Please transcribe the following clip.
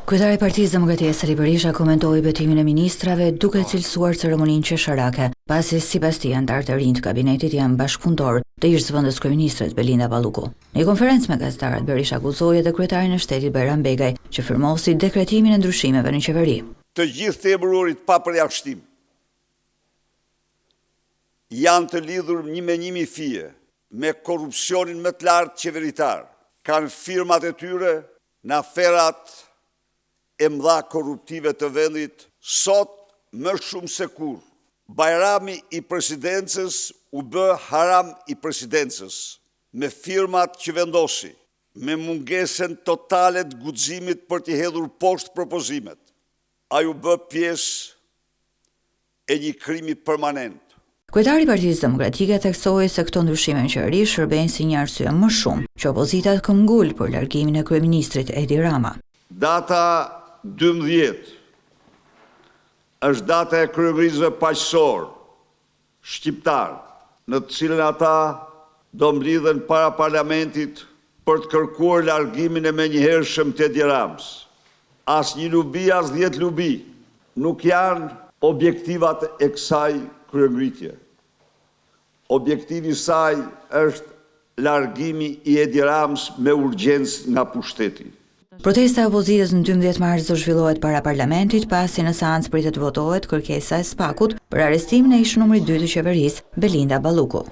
Kryetari i Partisë Demokratike Sali Berisha komentoi betimin e ministrave duke cilësuar ceremoninë qesharake, pasi sipas tij anëtarët e rinj të kabinetit janë bashkëpunëtor të ish-zëvendës kryeministrit Belinda Balluku. Në një konferencë me gazetarët, Berisha akuzoi edhe kryetarin e shtetit Bajram Begaj që firmosi dekretimin e ndryshimeve në qeveri. Të gjithë të emëruarit pa përjashtim janë të lidhur një me njëmi fije me korrupsionin më të lartë qeveritar. Kanë firmat e tyre në aferat e mëdha korruptive të vendit, sot më shumë se kur. Bajrami i presidencës u bë haram i presidencës, me firmat që vendosi, me mungesën totale të guximit për t'i hedhur poshtë propozimet. Ai u bë pjesë e një krimi permanent. Kryetari i Partisë Demokratike theksoi se këto ndryshime në qeveri shërbejnë si një arsye më shumë që opozita të këmbgul për largimin e kryeministrit Edi Rama. Data 12 është data e kryeministëve paqësor shqiptar, në të cilën ata do mblidhen para parlamentit për të kërkuar largimin e menjëhershëm të Edi Ramës. As një lubi, as 10 lubi nuk janë objektivat e kësaj kryengritje. Objektivi i saj është largimi i Edi Ramës me urgjencë nga pushteti. Protesta e opozitës në 12 mars do zhvillohet para parlamentit, pasi në seancë pritet votohet kërkesa e SPAK-ut për arrestimin e ish numrit 2 të qeverisë, Belinda Balluku.